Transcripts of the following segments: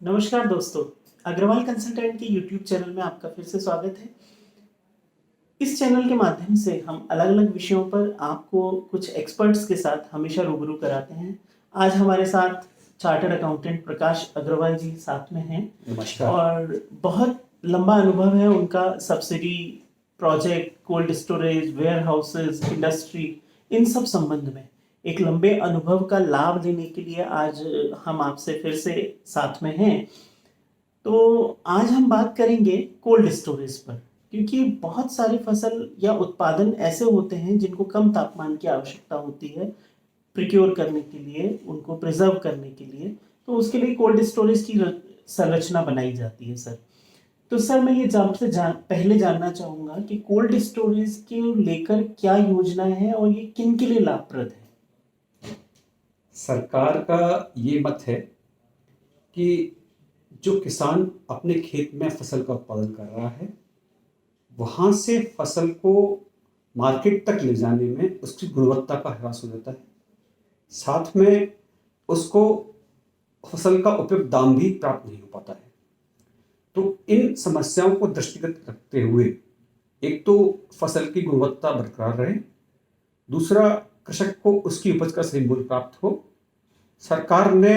नमस्कार दोस्तों, अग्रवाल कंसल्टेंट के यूट्यूब चैनल में आपका फिर से स्वागत है। इस चैनल के माध्यम से हम अलग-अलग विषयों पर आपको कुछ एक्सपर्ट्स के साथ हमेशा रूबरू कराते हैं। आज हमारे साथ चार्टर्ड अकाउंटेंट प्रकाश अग्रवाल जी साथ में हैं नमस्कार। और बहुत लंबा अनुभव है उनका subsidy, project, cold storage, warehouses, industry इन सब संबंध में एक लंबे अनुभव का लाभ लेने के लिए आज हम आपसे फिर से साथ में हैं। तो आज हम बात करेंगे कोल्ड स्टोरेज पर, क्योंकि बहुत सारी फसल या उत्पादन ऐसे होते हैं जिनको कम तापमान की आवश्यकता होती है प्रिक्योर करने के लिए, उनको प्रिजर्व करने के लिए। तो उसके लिए कोल्ड स्टोरेज की संरचना बनाई जाती है सर। तो सर मैं ये पहले जानना चाहूँगा कि कोल्ड स्टोरेज के लेकर क्या योजना है और ये किन के लिए लाभप्रद है? सरकार का ये मत है कि जो किसान अपने खेत में फसल का उत्पादन कर रहा है, वहाँ से फसल को मार्केट तक ले जाने में उसकी गुणवत्ता का ह्रास हो जाता है। साथ में उसको फसल का उपयुक्त दाम भी प्राप्त नहीं हो पाता है। तो इन समस्याओं को दृष्टिगत रखते हुए एक तो फसल की गुणवत्ता बरकरार रहे, दूसरा कृषक को उसकी उपज का सही मूल्य प्राप्त हो। सरकार ने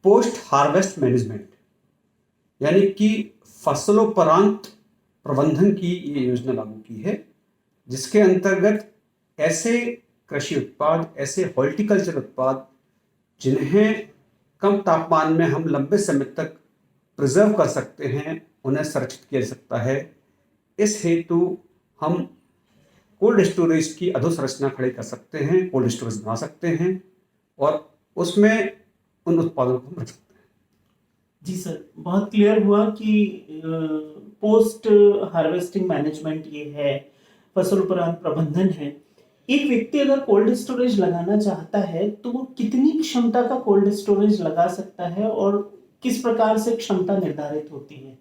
पोस्ट हार्वेस्ट मैनेजमेंट यानी कि फसलोपरांत प्रबंधन की ये योजना लागू की है, जिसके अंतर्गत ऐसे कृषि उत्पाद, ऐसे हॉर्टिकल्चर उत्पाद जिन्हें कम तापमान में हम लंबे समय तक प्रिजर्व कर सकते हैं, उन्हें संरक्षित किया जा सकता है। इस हेतु हम कोल्ड स्टोरेज की अधोसंरचना खड़ी कर सकते हैं, कोल्ड स्टोरेज बना सकते हैं और उसमें उन उत्पादों को हम रख सकते हैं। जी सर, बहुत क्लियर हुआ कि पोस्ट हार्वेस्टिंग मैनेजमेंट ये है, फसल उपरांत प्रबंधन है। एक व्यक्ति अगर कोल्ड स्टोरेज लगाना चाहता है तो वो कितनी क्षमता का कोल्ड स्टोरेज लगा सकता है और किस प्रकार से क्षमता निर्धारित होती है?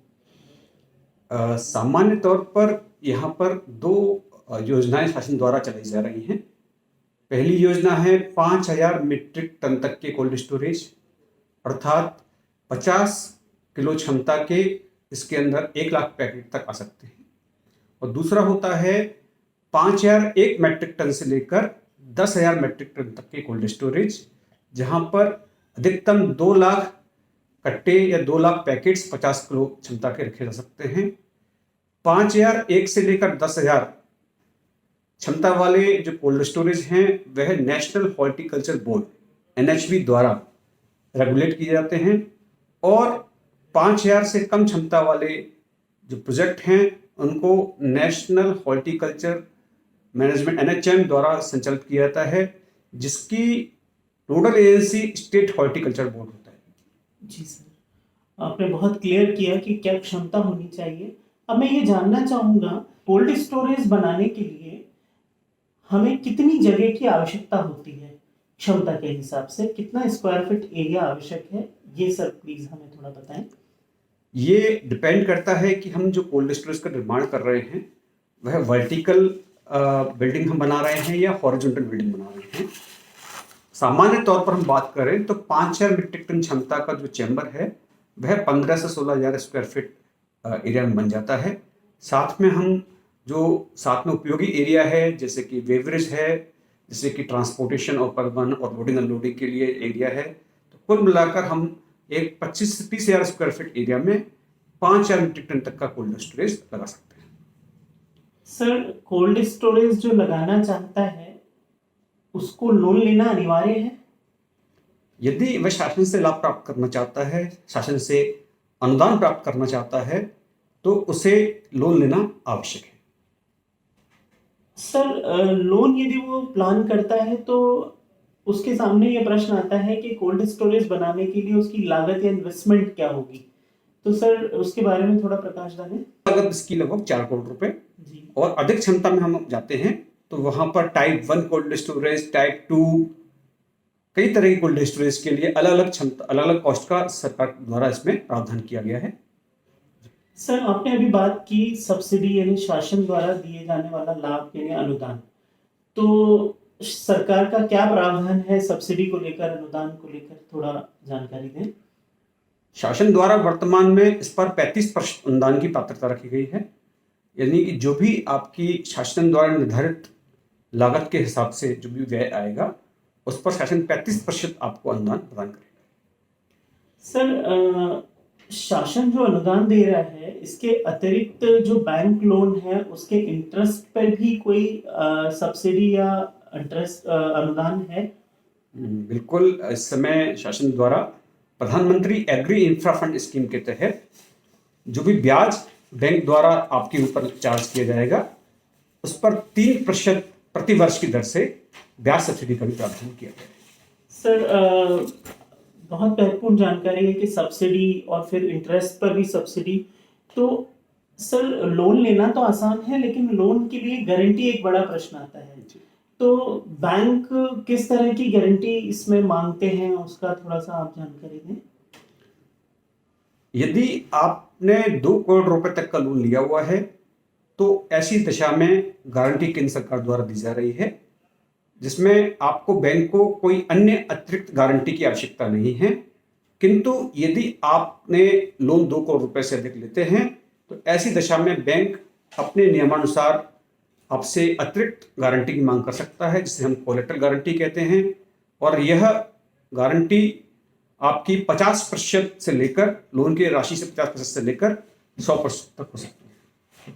सामान्य तौर पर यहाँ पर दो योजनाएं शासन द्वारा चलाई जा रही हैं। पहली योजना है 5,000 मीट्रिक टन तक के कोल्ड स्टोरेज, अर्थात 50 किलो क्षमता के इसके अंदर 1 लाख पैकेट तक आ सकते हैं। और दूसरा होता है 5,001 मीट्रिक टन से लेकर 10,000 मीट्रिक टन तक के कोल्ड स्टोरेज, जहां पर अधिकतम 2 लाख कट्टे या 2 लाख पैकेट्स 50 किलो क्षमता के रखे जा सकते हैं। 5,001 से लेकर 10,000 क्षमता वाले जो कोल्ड स्टोरेज हैं वह नेशनल हॉर्टिकल्चर बोर्ड एनएचबी द्वारा रेगुलेट किए जाते हैं और 5,000 से कम क्षमता वाले जो प्रोजेक्ट हैं उनको नेशनल हॉर्टिकल्चर मैनेजमेंट एनएचएम द्वारा संचालित किया जाता है, जिसकी nodal agency state horticulture board होता है। जी सर, आपने बहुत क्लियर किया कि क्या क्षमता होनी चाहिए। अब मैं ये जानना चाहूँगा, कोल्ड स्टोरेज बनाने के लिए हमें कितनी जगह की आवश्यकता होती है? क्षमता के हिसाब से कितना स्क्वायर फीट एरिया आवश्यक है? ये सर प्लीज हमें थोड़ा बताएं। ये डिपेंड करता है कि हम जो कोल्ड स्टोरेज का निर्माण कर रहे हैं वह वर्टिकल बिल्डिंग हम बना रहे हैं या हॉरिजॉन्टल बिल्डिंग बना रहे हैं। सामान्य तौर पर हम बात करें तो 5,000 मीट्रिक टन क्षमता का जो चैम्बर है वह 15 से 16,000 स्क्वायर फीट एरिया में बन जाता है। साथ में हम जो साथ में उपयोगी एरिया है, जैसे कि वेवरेज है, जैसे कि ट्रांसपोर्टेशन और परिवहन और लोडिंग अनलोडिंग के लिए एरिया है, तो कुल मिलाकर हम एक 25 से 30,000 स्क्वायर फीट एरिया में 5,000 मीट्रिक टन तक का कोल्ड स्टोरेज लगा सकते हैं। सर, कोल्ड स्टोरेज जो लगाना चाहता है उसको लोन लेना अनिवार्य है? यदि वह शासन से लाभ प्राप्त करना चाहता है, शासन से अनुदान प्राप्त करना चाहता है, तो उसे लोन लेना आवश्यक है। सर, लोन यदि वो प्लान करता है तो उसके सामने ये प्रश्न आता है कि कोल्ड स्टोरेज बनाने के लिए उसकी लागत या इन्वेस्टमेंट क्या होगी। तो सर उसके बारे में थोड़ा प्रकाश डालें। लागत इसकी लगभग 4 करोड़ रुपए जी। और अधिक क्षमता में हम जाते हैं तो वहां पर टाइप 1 कोल्ड स्टोरेज, टाइप 2, कई तरह की कोल्ड स्टोरेज के लिए अलग अलग क्षमता, अलग अलग कॉस्ट का सरकार द्वारा इसमें प्रावधान किया गया है। सर, आपने अभी बात की सब्सिडी यानी शासन द्वारा दिए जाने वाला लाभ यानी अनुदान। तो सरकार का क्या प्रावधान है सब्सिडी को लेकर, अनुदान को लेकर, थोड़ा जानकारी दें। शासन द्वारा वर्तमान में इस पर 35% अनुदान की पात्रता रखी गई है, यानी कि जो भी आपकी शासन द्वारा निर्धारित लागत के हिसाब से जो भी व्यय आएगा उस पर शासन 35% आपको अनुदान प्रदान करेगा। सर शासन जो अनुदान दे रहा है इसके अतिरिक्त जो बैंक लोन है उसके इंटरेस्ट पर भी कोई सब्सिडी या इंटरेस्ट अनुदान है? बिल्कुल, इस समय शासन द्वारा प्रधानमंत्री एग्री इंफ्रा फंड स्कीम के तहत जो भी ब्याज बैंक द्वारा आपके ऊपर चार्ज किया जाएगा उस पर 3% प्रति वर्ष की दर से ब्याज सब्सिडी का भी प्रावधान किया गया है। सर बहुत महत्वपूर्ण जानकारी है कि सब्सिडी और फिर इंटरेस्ट पर भी सब्सिडी। तो सर लोन लेना तो आसान है लेकिन लोन के लिए गारंटी एक बड़ा प्रश्न आता है। तो बैंक किस तरह की गारंटी इसमें मांगते हैं उसका थोड़ा सा आप जानकारी दें। यदि आपने 2 करोड़ रुपए तक का लोन लिया हुआ है तो ऐसी दशा में गारंटी केंद्र सरकार द्वारा दी जा रही है, जिसमें आपको बैंक को कोई अन्य अतिरिक्त गारंटी की आवश्यकता नहीं है। किंतु यदि आपने लोन 2 करोड़ रुपए से अधिक लेते हैं तो ऐसी दशा में बैंक अपने नियमानुसार आपसे अतिरिक्त गारंटी की मांग कर सकता है, जिसे हम कोलेटरल गारंटी कहते हैं। और यह गारंटी आपकी 50% से लेकर लोन की राशि से 50% से लेकर 100% तक हो सकती है।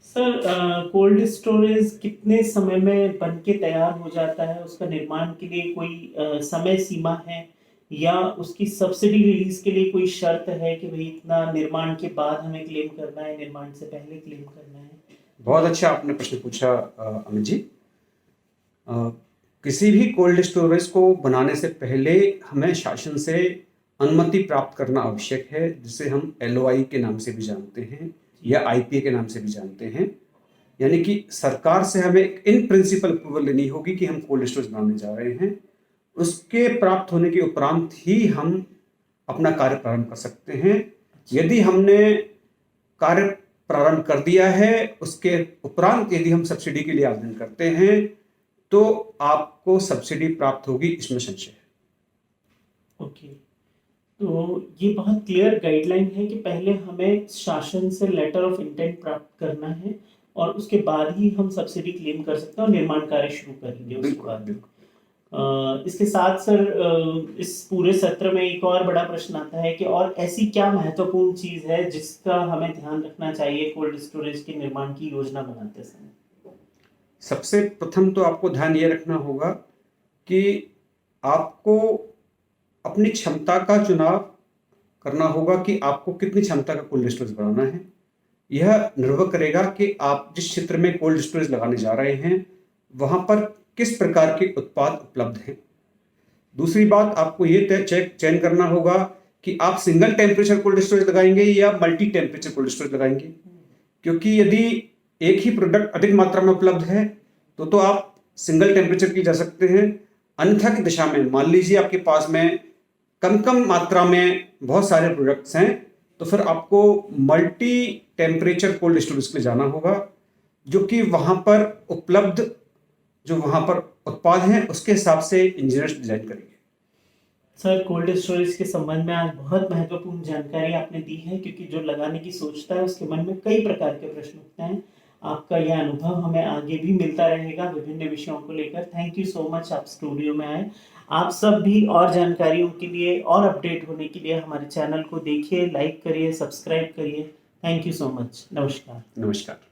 सर कोल्ड स्टोरेज कितने समय में बन के तैयार हो जाता है? उसका निर्माण के लिए कोई समय सीमा है या उसकी सब्सिडी रिलीज के लिए कोई शर्त है कि भाई इतना निर्माण के बाद हमें क्लेम करना है, निर्माण से पहले क्लेम करना है? बहुत अच्छा आपने प्रश्न पूछा अमित जी। किसी भी कोल्ड स्टोरेज को बनाने से पहले हमें शासन से अनुमति प्राप्त करना आवश्यक है, जिसे हम LOI के नाम से भी जानते हैं या IPA के नाम से भी जानते हैं। यानी कि सरकार से हमें एक इन प्रिंसिपल अप्रूवल लेनी होगी कि हम कोल्ड स्टोरेज बनाने जा रहे हैं। उसके प्राप्त होने के उपरांत ही हम अपना कार्य प्रारंभ कर सकते हैं। यदि हमने कार्य प्रारंभ कर दिया है उसके उपरांत यदि हम सब्सिडी के लिए आवेदन करते हैं तो आपको सब्सिडी प्राप्त होगी, इसमें संशय है। ओके, तो ये बहुत क्लियर गाइडलाइन है कि पहले हमें शासन से लेटर ऑफ इंटेंट प्राप्त करना है और उसके बाद ही हम सब्सिडी क्लेम कर सकते हैं और निर्माण कार्य शुरू करेंगे उसके बाद। इसके साथ सर इस पूरे सत्र में एक और बड़ा प्रश्न आता है कि और ऐसी क्या महत्वपूर्ण चीज है जिसका हमें ध्यान रखना चाहिए कोल्ड स्टोरेज के निर्माण की योजना बनाते समय? सबसे प्रथम तो आपको ध्यान ये रखना होगा कि आपको अपनी क्षमता का चुनाव करना होगा कि आपको कितनी क्षमता का कोल्ड स्टोरेज बनाना है। यह निर्भर करेगा कि आप जिस क्षेत्र में कोल्ड स्टोरेज लगाने जा रहे हैं वहां पर किस प्रकार के उत्पाद उपलब्ध हैं। दूसरी बात, आपको ये चयन करना होगा कि आप सिंगल टेम्परेचर कोल्ड स्टोरेज लगाएंगे या मल्टी टेम्परेचर कोल्ड स्टोरेज लगाएंगे, क्योंकि यदि एक ही प्रोडक्ट अधिक मात्रा में उपलब्ध है तो आप सिंगल टेम्परेचर की जा सकते हैं। अन्यथा की दिशा में मान लीजिए आपके पास में कम मात्रा में बहुत सारे प्रोडक्ट्स हैं तो फिर आपको मल्टी टेम्परेचर कोल्ड स्टोरेज के लिए जाना होगा, जो कि वहां पर उपलब्ध जो वहां पर उत्पाद हैं उसके हिसाब से इंजीनियर्स डिजाइन करेंगे। सर कोल्ड स्टोरेज के संबंध में आज बहुत महत्वपूर्ण जानकारी आपने दी है, क्योंकि जो लगाने की सोचता है उसके मन में कई प्रकार के प्रश्न उठते हैं। आपका यह अनुभव हमें आगे भी मिलता रहेगा विभिन्न विषयों को लेकर। थैंक यू सो मच, आप स्टूडियो में आए। आप सब भी और जानकारियों के लिए और अपडेट होने के लिए हमारे चैनल को देखिए, लाइक करिए, सब्सक्राइब करिए। Thank you so much. नमस्कार। नमस्कार।